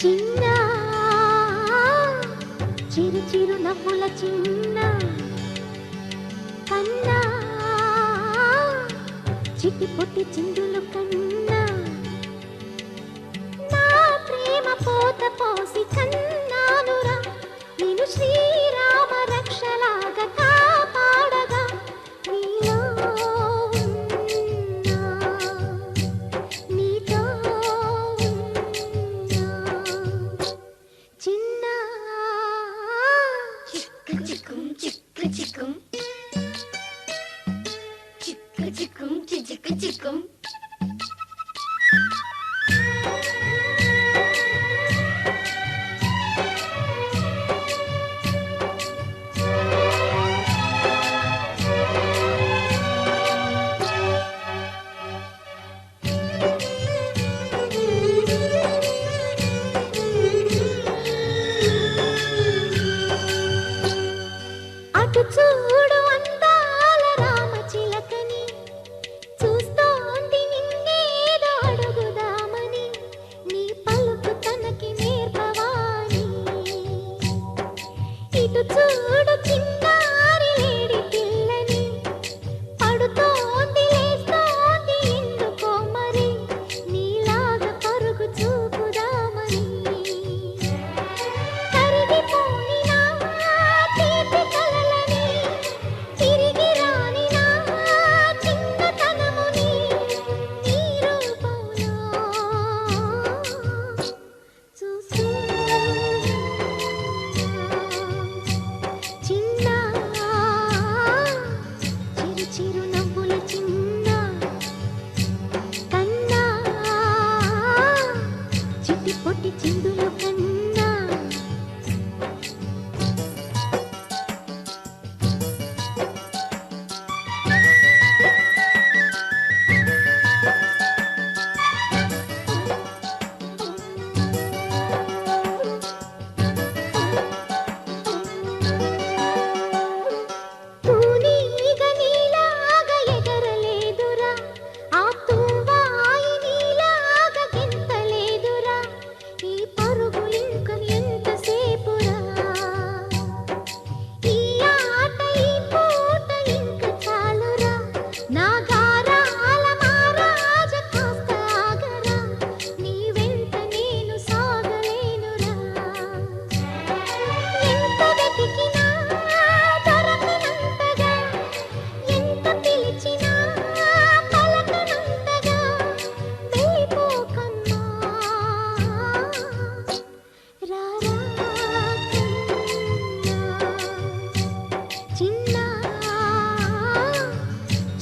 చిన్న చిరు చిరు నవ్వుల చిన్న కన్నా చిట్టి పొట్టి చిందులు కన్నా నా ప్రేమ పోత పోసి కన్నానురా నేను శ్రీరామ రక్షలాగా కాపాడగా నీలో నీతో చిన్న చిక్కు చిక్కుం చిక్కు చిక్కుం చిక్కు చిక్కుం చిక్కు చిక్కుం చూడు అందాల రామచిలకని చూస్తోంది నిన్నేదో అడుగుదామని నీ పలుకు తనకి నేర్పవాని ఇటు చూడు చిన్నారి లేడి పిల్లని పడుతోంది లేస్తోంది ఎందుకో మరి నీలాగా పరుగు చూపుదామని కరిగిపోని నా తీపి కలలని తిరిగి రాని నా చిన్నతనముని నీ రూపంలో చూస్తున్నా చిన్న చిరు చిరు నవ్వుల చిన్న కన్నా చిట్టి పొట్టి చిందులు కన్నా తూనీగ నీలాగా ఎగరలేదురా ఆ తువ్వాయి నీలాగా గెంతలేదురా ఈ పరుగులింక ఎంతసేపురా ఈ ఆట ఈ పూట ఇంక చాలురా నా గారాల మహారాజ కాస్త ఆగరా నీ వెంట నేను సాగలేనురా ఎంత వెతికినా దొరకనంతగా ఎంత పిలిచినా పలకనంతగా వెళ్ళిపోకమ్మా రారా చిన్న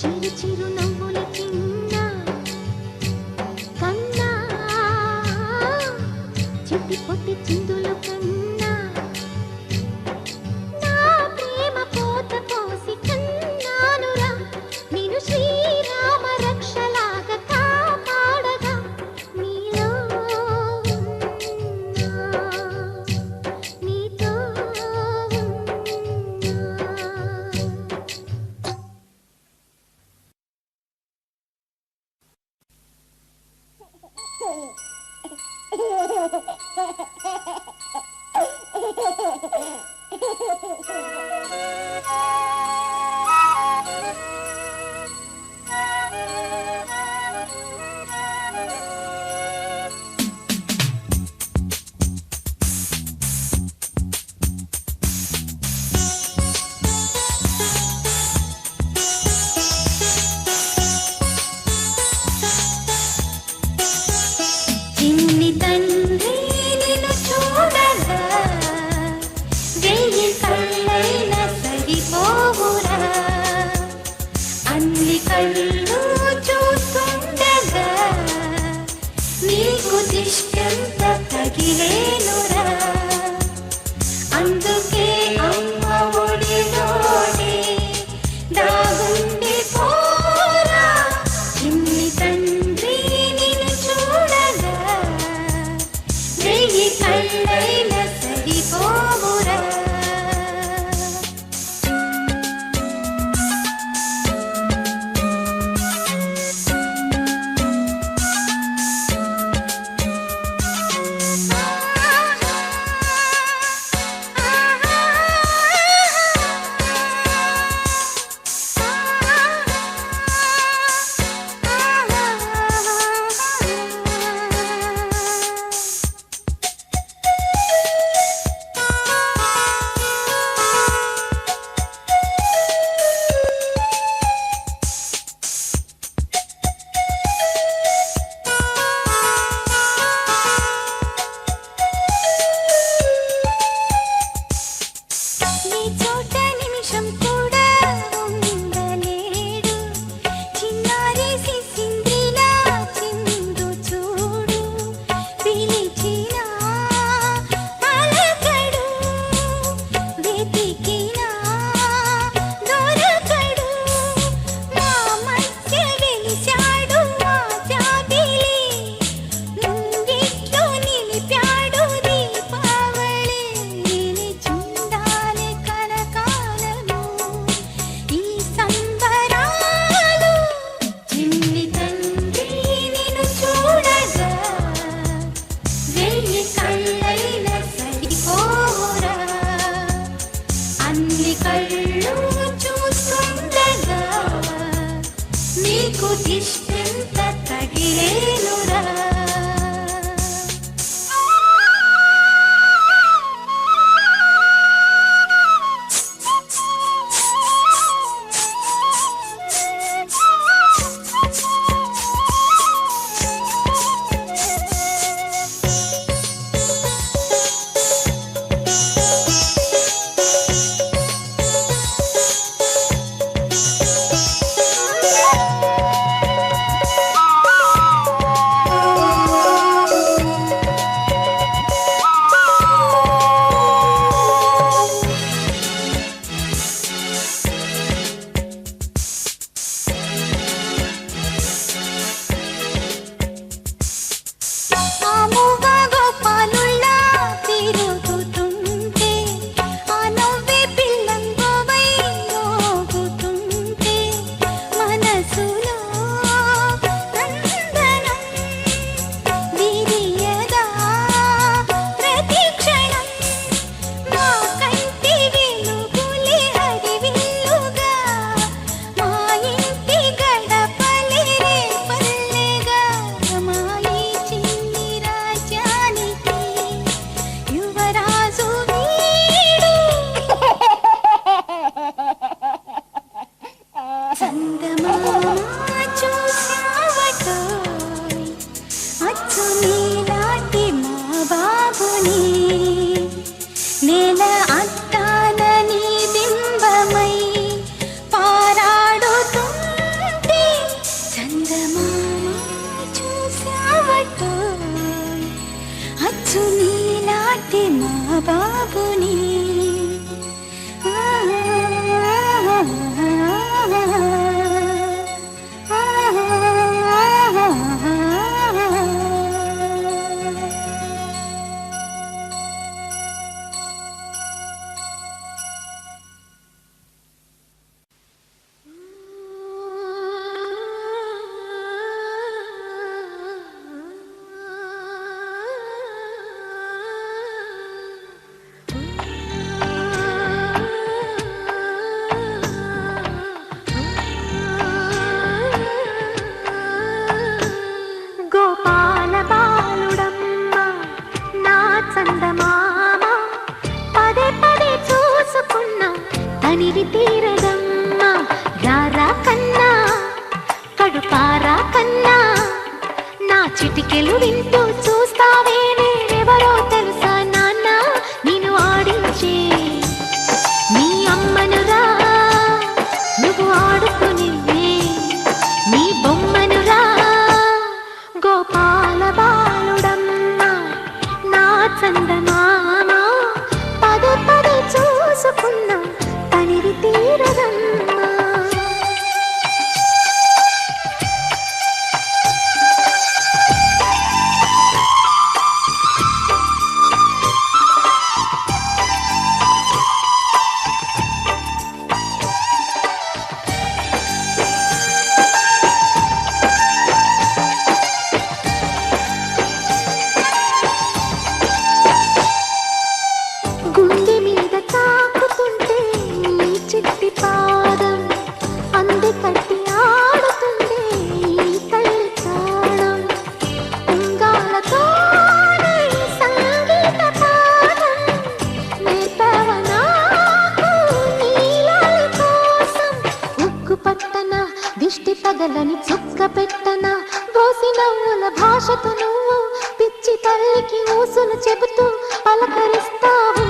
చిరు చిరు నవ్వుల చిన్న కన్నా చిట్టి పొట్టి చిందులు కన్నా నా ప్రేమ పోత పోసి కన్నానురా నేను శ్రీరామ రక్షలాగా కాపాడగా నీలో నీతో చిన్ని తండ్రి నిన్ను చూడగా వెయ్యి కళ్ళైన సరిపోవురా అన్ని కళ్ళు చూస్తుండగా నీకు దిష్టంత తగిలేనురా అందుకే అమ్మ ఒడిలోనే దాగుండి పోరా చిన్ని తండ్రి నిన్ను చూడగా వెయ్యి కళ్ళైన సరిపోవురా వింటూ చూస్తావే నేనెవరో తెలుసా నాన్న నిన్ను ఆడించే నీ అమ్మనురా నువ్వు ఆడుకుని నీ బొమ్మనురా గోపాల బాలుడమ్మ నా చందమామ పదే పదే చూసుకున్నా తనివి తీరదమ్మా గుండె మీద తాకుతుంటే నీ చిట్టి పాదం అంది కట్టి ఆడుతుండే ఈ తల్లి ప్రాణం ఉంగాలతోనే సంగీత పాఠం నేర్పవ నాకు నీలాలి కోసం ఉక్కు పట్టన దిష్టి తగలని చుక్క పెట్టన గోసి నవ్వుల భాషతో నువ్వు పిచ్చి తల్లికి ఊసులు చెబుతూ పలకరిస్తావు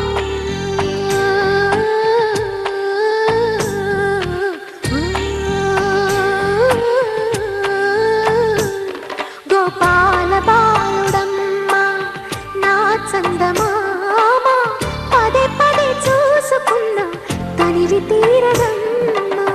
గోపాల బాలుడమ్మ నా చందమామ పదే పదే చూసుకున్నా తనివి తీరదమ్మా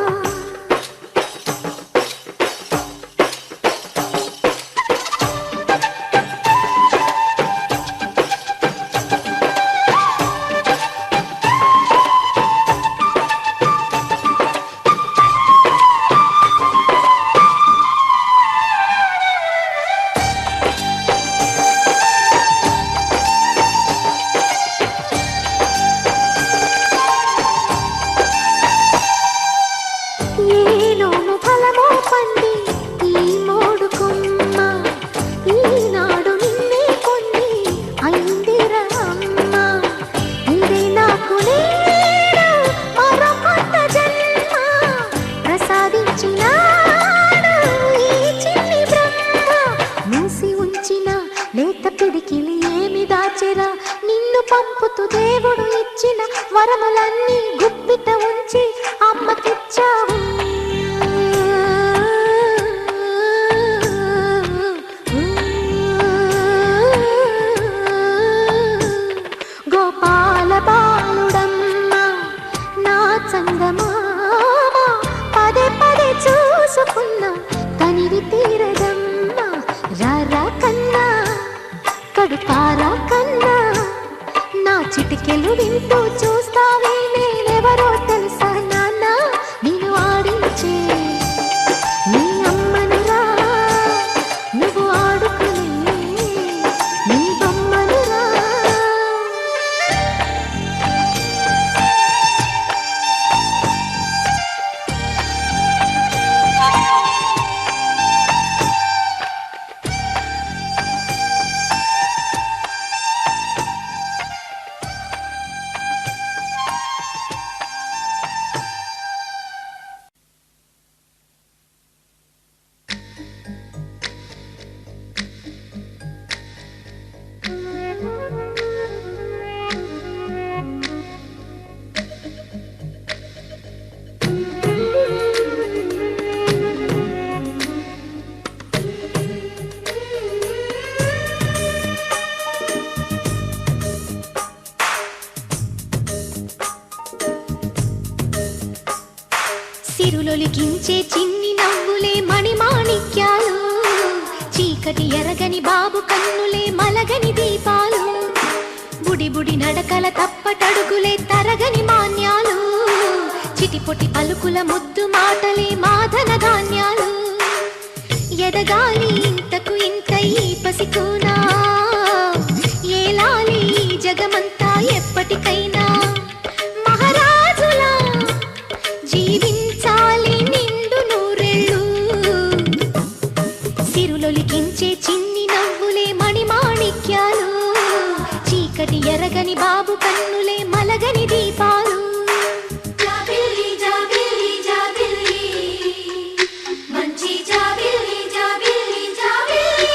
ఏలోను ఫలమో పండి ఈ మోడు కొమ్మ ఈనాడు నిన్నే కొన్ని అయిందిరా అమ్మ ఇదే నాకు నేడు మరో కొత్త జన్మ ప్రసాదించినాడు ఈ చిన్ని బ్రహ్మ మూసి ఉంచిన లేత పిడికిలి ఏమి దాచెరా నిన్ను పంపుతూ దేవుడు ఇచ్చిన వరములన్నీ గుప్పిట ఉంచి అమ్మకిచ్చావు గోపాల బాలుడమ్మ నా చందమామ పదే పదే చూసుకున్నా తనివి తీరదమ్మా రారా కన్నా కడుపారా కన్నా నా చిటికెలు వింటూ చూస్తావే నేనెవరో తెలుసా నాన్న నిన్ను ఆడించే నీ అమ్మనురా నువ్వు ఆడుకుని నీ బొమ్మనురా సిరులొలికించే చిన్ని నవ్వులే మణిమాణిక్యాలు చీకటి ఎరగని బాబు కన్నులే మలగని దీపాలు బుడి బుడి నడకల తప్పటడుగులే తరగని మాన్యాలు చిటిపొటి పలుకుల ముద్దు మాటలే మాధన ధాన్యాలు ఎదగాలి ఇంతకు ఇంత ఈ పసికోనా ఏలాలి జగమంతా ఎప్పటికైనా మహారాజులా జీవించాలి నిండు నూరెళ్ళు సిరులొలికించే చిన్ని నవ్వులే మణిమాణిక్యాలు చీకటి ఎరగని బాబు కన్నులే మలగని దీపాలు మంచి జాబిల్లి జాబిల్లి జాబిల్లి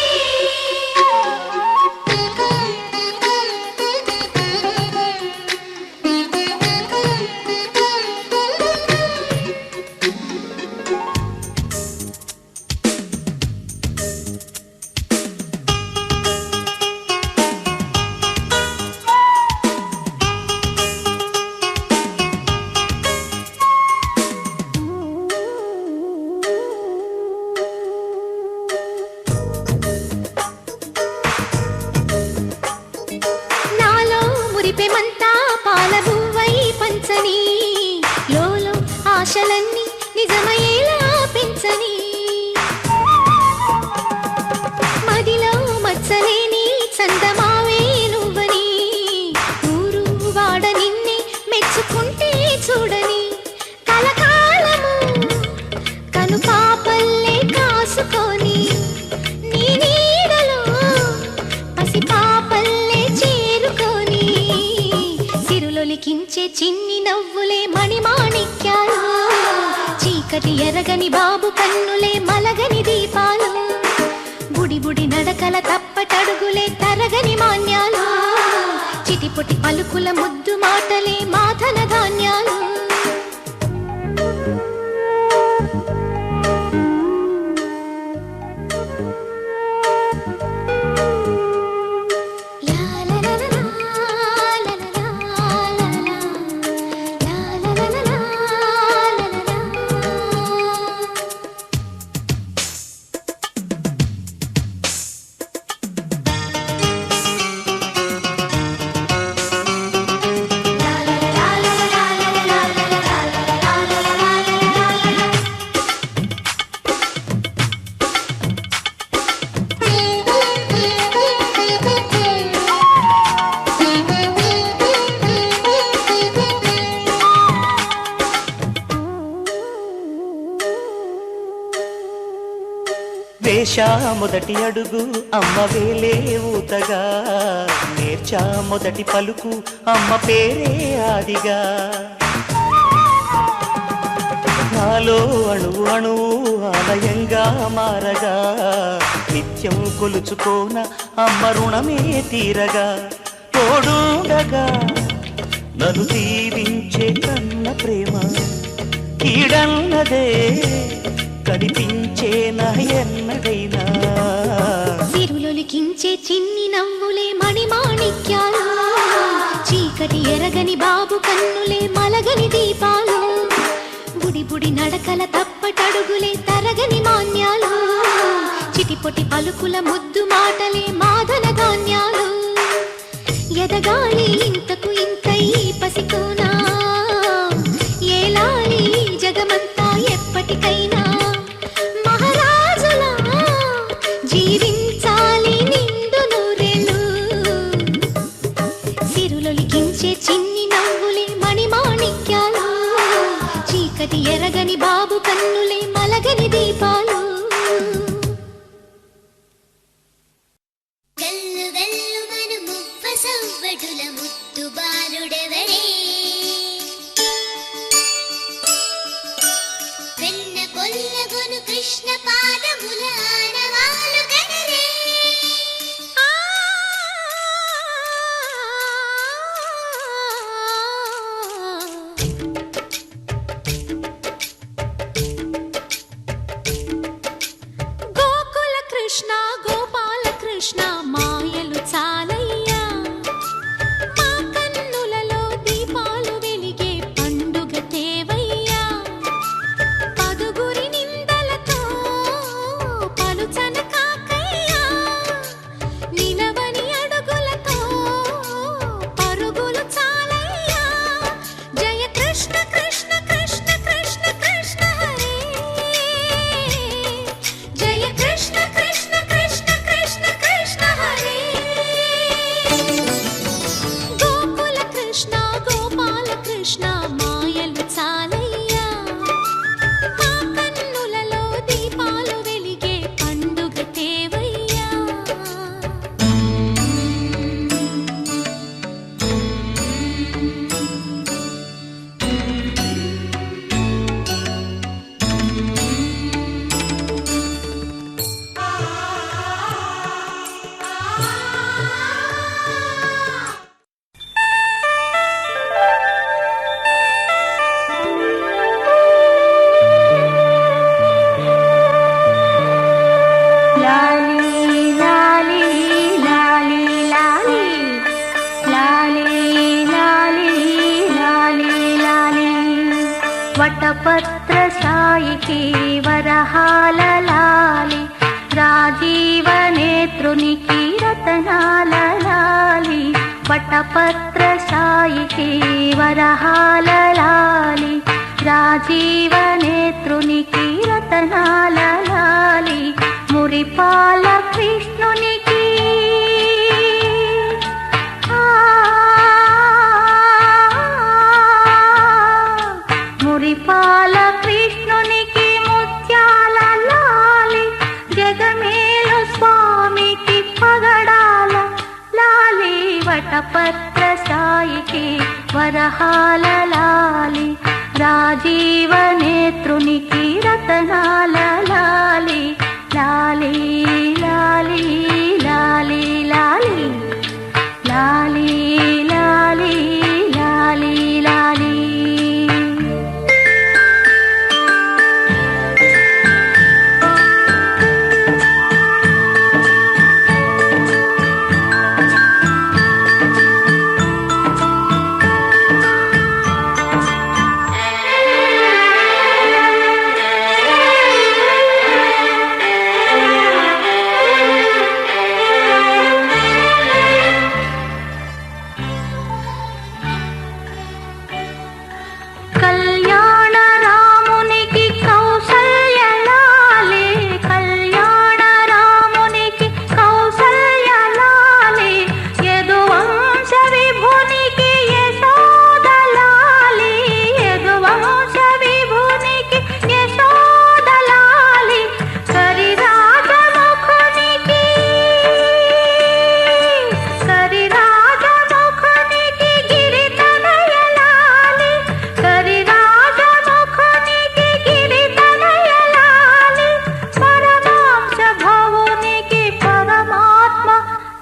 చిన్ని నవ్వులే మణిమాణిక్యాలు, చీకటి ఎరగని బాబు కన్నులే మలగని దీపాలు, బుడి బుడి నడకల తప్పటడుగులే తరగని మాన్యాలు, చిటిపొటి పలుకుల ముద్దు మాటలే మాధన ధాన్యాలు. వేశా మొదటి అడుగు అమ్మ వేలే ఊతగా, నేర్చా మొదటి పలుకు అమ్మ పేరే ఆదిగా, నాలో అణువు అణువు ఆలయంగా మారగా, నిత్యం కొలుచుకోన అమ్మ రుణమే తీరగా, తోడుండగా నన్ను దీవించే కన్న ప్రేమ కీడన్నదే కనిపించేనా ఎన్నడైనా. సిరులొలికించే చిన్ని నవ్వులే మణిమాణిక్యాలు, చీకటి ఎరగని బాబు కన్నులే మలగని దీపాలు, బుడి బుడి నడకల తప్పటడుగులే తరగని మాన్యాలు, చిటిపొటి పలుకుల ముద్దు మాటలే మాధన ధాన్యాలు. ఎదగాలి ఇంతకు ఇంతై పసికోనా, ఏలాలి జగమంతా ఎప్పటికైనా, మహారాజులా జీవించాలి నిండు నూరేళ్ళు. సిరులొలికించే చిన్ని నవ్వులే మణిమాణిక్యాలు, చీకటి ఎరగని బాబు కన్నులే మలగని దీపాలు. వెల్లు వెల్లు మను మువ్వ సవ్వడుల ముద్దు బాలుడెవడే, వెన్న కొల్లగొను కృష్ణ పాదముల ఆనవాలు గనరే. గోకుల కృష్ణ గోపాల కృష్ణ మాయలు చాలయ్యా, మా కన్నులలో దీపాలు వెలిగే పండుగ తేవయ్యా, పదుగురి నిందలతో పలుచన కాకయ్యా, నిలవని అడుగులతో పరుగులు చాలయ్యా. జయ కృష్ణ కృష్ణ కృష్ణ కృష్ణ కృష్ణ హరే, జయ కృష్ణ కృష్ణ కృష్ణ కృష్ణ కృష్ణ హరే. గోకుల కృష్ణ గోపాల కృష్ణ మాయలు చాలయ్యా, మా కన్నులలో దీపాలు వెలిగే పండుగ తేవయ్యా. వటపత్ర సాయికి వరహాల లాలి, రాజీవ నేత్రునికి రతనాల లాలి. వటపత్ర సాయికి వరహాల లాలి, రాజీవ నేత్రునికి రతనాల లాలి. మురిపాల కృష్ణునికి మురిపాల కృష్ణునికి ముత్యాల లాలి, జగమేలు స్వామికి పగడాల లాలి. వటపత్ర సాయికి వర వరహాల లాలి రాజీవ నేత్రునికి రతనాల లాలి లాలి లాలి లాలి లాలి లాలి లాలి లాలి లాలి. కళ్యాణ రామునికి కౌసల్య లాలి కళ్యాణ రామునికి కౌసల్య లాలి యదువంశ విభునికి యశోద లాలి యదువంశ విభునికి యశోద లాలి కరిరాజముఖునికి గిరితనయ లాలి కరిరాజముఖునికి గిరితనయ లాలి పరమాంశ భవునికి పరమాత్మ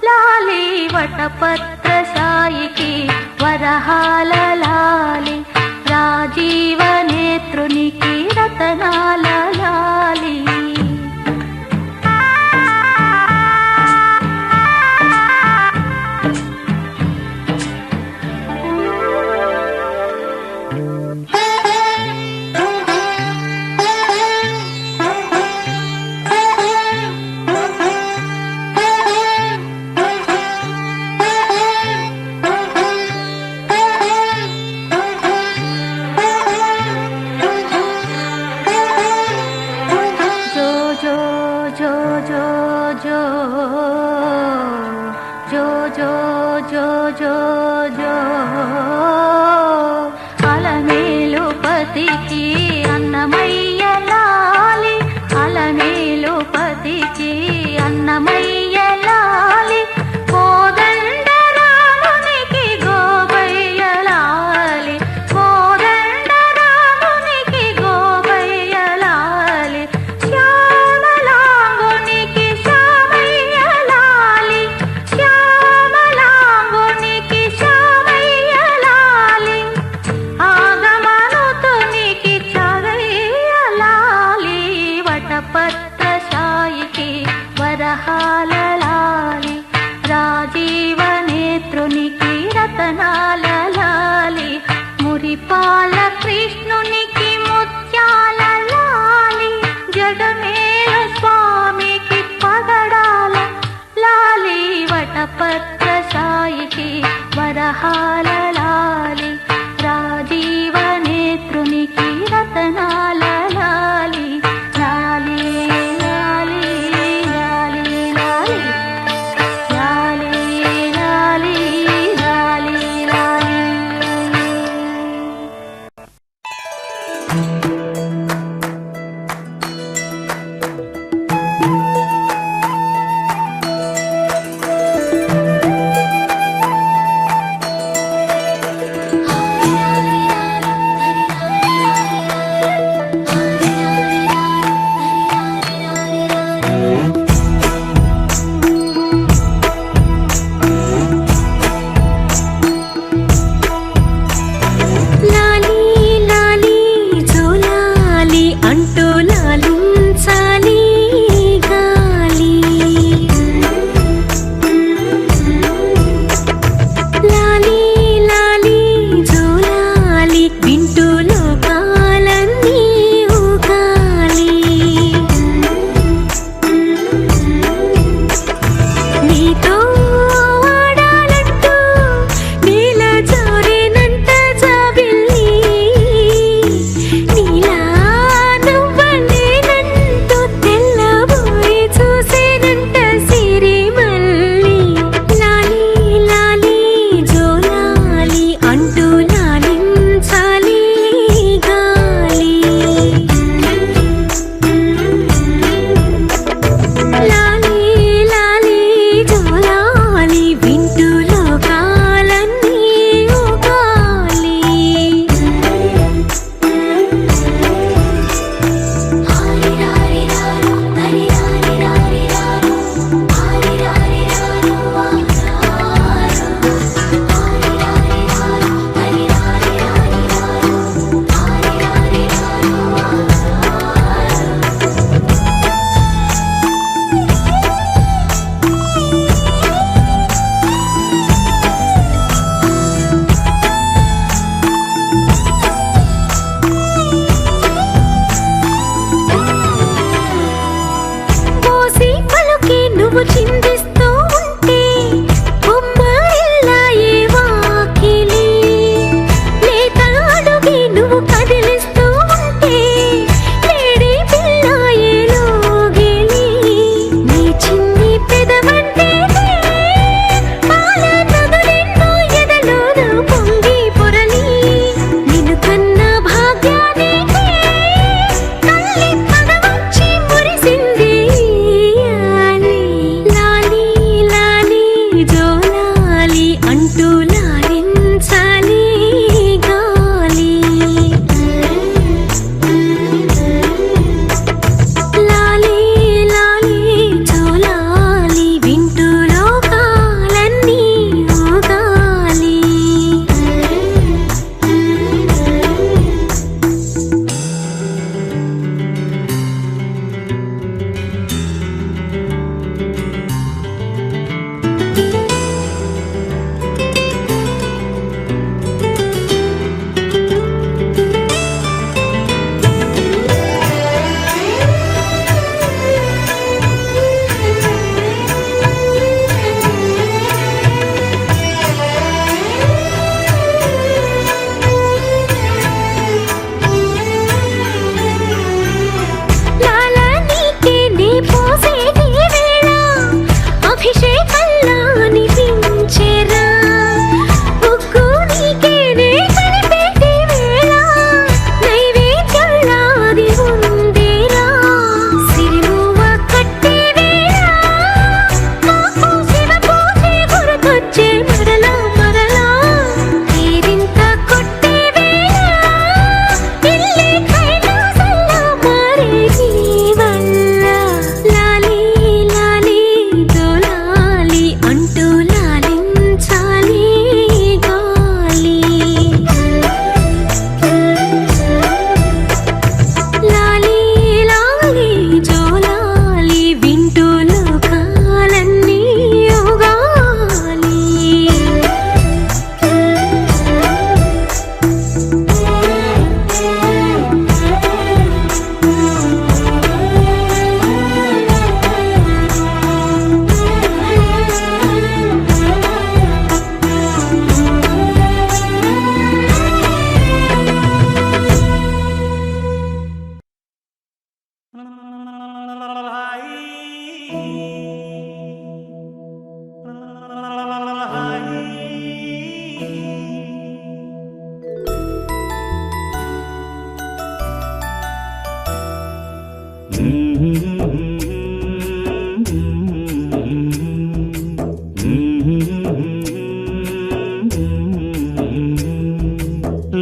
లాలి వటపత్ర సాయికి వరహాల లాలి రాజీవ నేత్రునికి రతనాల లాలి. జో జో జో జో జో జో జో జో జో అలమేలు పతికి అన్నమయ్య లాలి అలమేలు పతికి అన్నమయ్య లాలి కోదండ రామునికి గోపయ్య లాలి కోదండ రామునికి గోపయ్య లాలి శ్యామలాంగునికి శ్యామయ్య లాలి శ్యామలాంగునికి శ్యామయ్య లాలి ఆగమనుతునికి చరయ్య లాలి వటపత్ర సాయికి వరహాల లాలి రాజీవ నేత్రునికి రతనాల లాలి మురిపాల కృష్ణునికి ముత్యాల లాలి జగమేల స్వామికి పగడాల లాలి వటపత్ర సాయికి వరహాల లాలి రాజీవ నేత్రునికి రతనాల లాలి లాలి లాలి లాలి లాలి లాలి లాలి లాలి లాలి.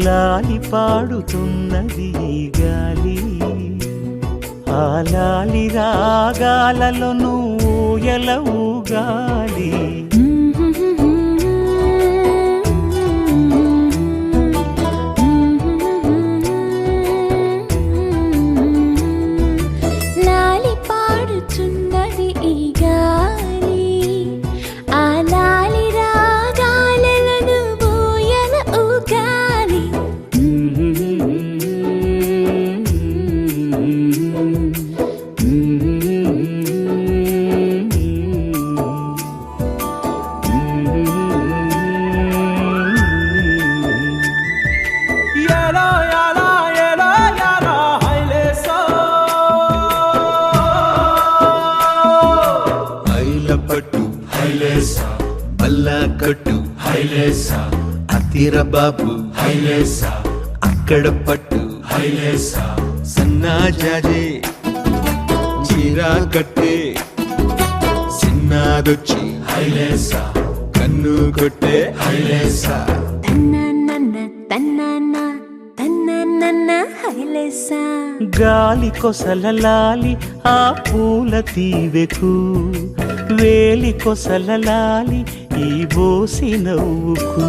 లాలి పాడుతున్నది ఈ గాలి, ఆ లాలి రాగాలలో నువ్వు ఎలా ఊగాలి. లాలి పాడుచున్నది ఈ గాలి, ఆ లాలి రాగాలను ఊయల ఊగాలి. పట్టు హైలేసా, బల్లా కట్టు హైలేసా, అతిర బాబు హైలేసా, అక్కడ పట్టు హైలేసా, సన్నా జాజే చీరా కట్టే, చిన్నాదొచ్చి హైలేసా, కన్ను కొట్టే హైలేసా. తన్నన్న తన్నన్న తన్నన్న హైలేసా. గాలి కొసల లాలి ఆ పూల తీవెకు, వేలి కొసల లాలి ఈ బోసి నవ్వుకు,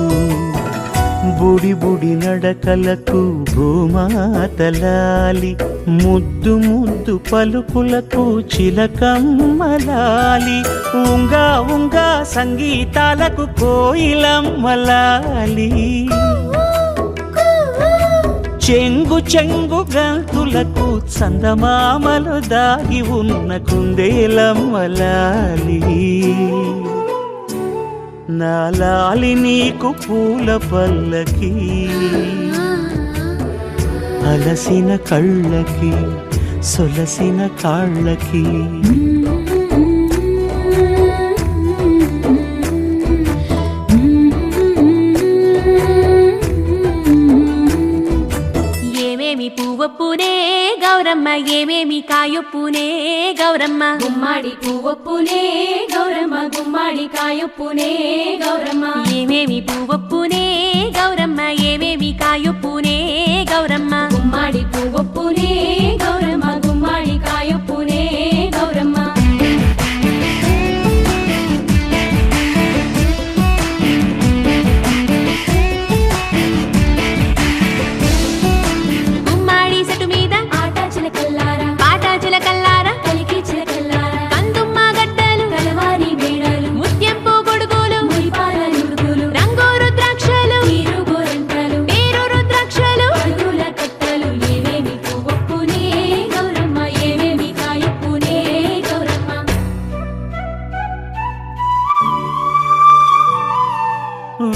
బుడి బుడి నడకలకు భూమాతలాలి, ముద్దు ముద్దు పలుకులకు చిలకమ్మలాలి, ఉంగా ఉంగా సంగీతాలకు కోయిలమ్మలాలి, చెంగు చెంగు గంతులకు చందమామలు దాగి ఉన్న కుందేలమ్మలాలి. నా లాలి నీకు పూల పల్లకి, అలసిన కళ్ళకి సొలసిన కాళ్ళకి. పువ్వొప్పునే గౌరమ్మ, ఏమేమి కాయొప్పునే గౌరమ్మ, గుమ్మాడి పువ్వొప్పునే గౌరమ్మ, గుమ్మాడి కాయొప్పునే గౌరమ్మ, ఏమేమి పువ్వొప్పునే గౌరమ్మ, ఏమేమి కాయొప్పునే గౌరమ్మ, గుమ్మాడి పువ్వొప్పునే గౌరమ్మ, గుమ్మాడి కాయొప్పునే గౌరమ్మ.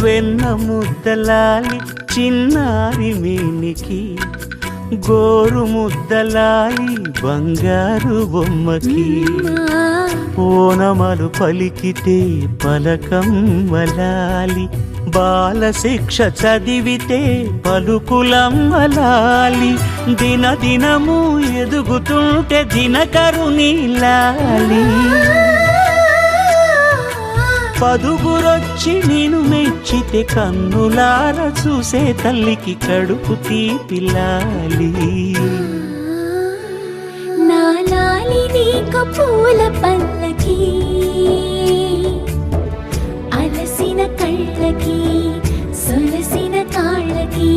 వెన్న ముద్దలాలి చిన్నారి మేనికి, గోరు ముద్దలాలి బంగారు బొమ్మకి, ఓనమలు పలికితే పలకమ్మలాలి, బాల శిక్ష చదివితే పలుకులమ్మలాలి, దిన దినము ఎదుగుతుంటే దినకరుని లాలి, పదుగురొచ్చి నేను మెచ్చితే కన్నులార చూసే తల్లికి కడుపు తీపిలాలి. నా లాలి నీకు పూల పల్లకి, అలసిన కళ్ళకి సొలసిన కాళ్ళకి.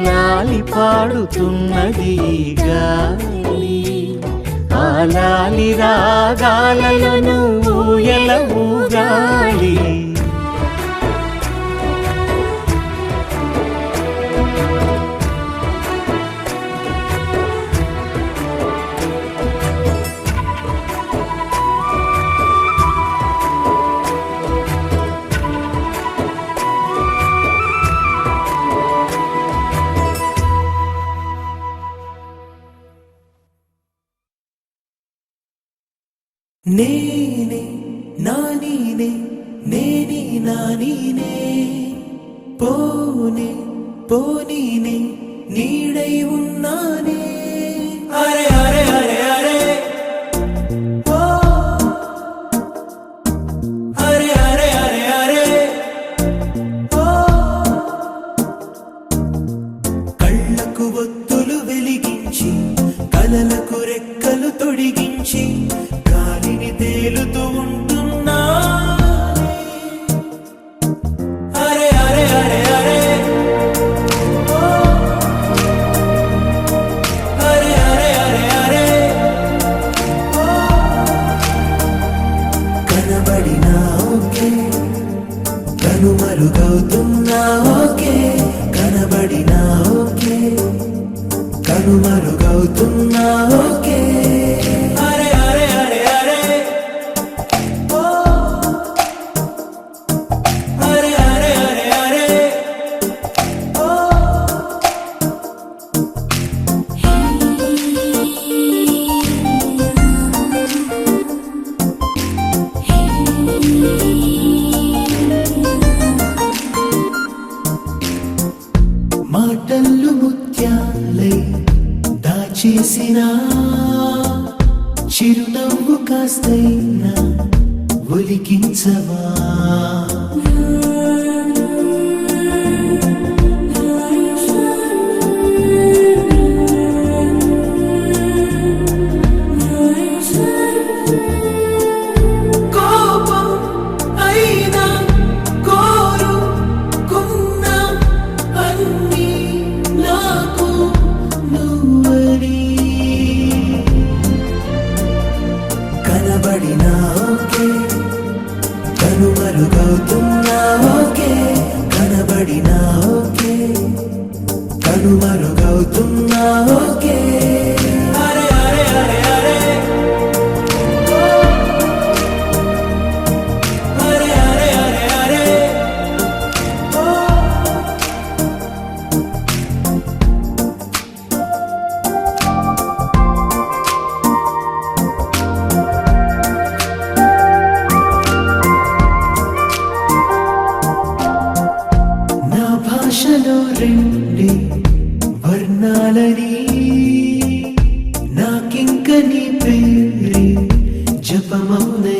లాలి పాడుతున్నది గాలి, ఆ లాలి రాగాలలో నువ్వు ఎలా ఊగాలి. నేనే నానీనే నేనే నానీనే, పోనే పోనీనే నీడై ఉన్నానే అరే అరే అరే అరే ఓ అరే అరే అరే అరే ఓ కళ్ళకు ఒత్తులు వెలిగించి కలలకు రెక్కలు తొడిగించి గాలిని తేలుతూ ఉంటున్నా అరే అరే అరే అరే ఓ అరే అరే అరే అరే ఓ కనబడినా ఓకే కనుమరుగవుతున్నా ఓకే కనబడినా ఓకే కనుమరుగవుతున్నా ఓకే అరే అరే అరే అరే ఓ అరే అరే అరే అరే ఓ మాటలు ముత్యాలై దాచేసిన చిరునవ్వు కాస్తైనా ఒలికించవా కోపం అయినా కోరుకున్నా అన్నీ నాకు నువ్వని కనబడినా ఓకే కనుమరుగవుతున్నా ఓకే కనబడినా ఓకే కనుమరుగవుతున్నా ఓకే అరే అరే అరే అరే ఓ అరే అరే అరే అరే ఓ నా భాషలో రెండే వర్ణాలని నాకింక నీ పేరే జపమౌనే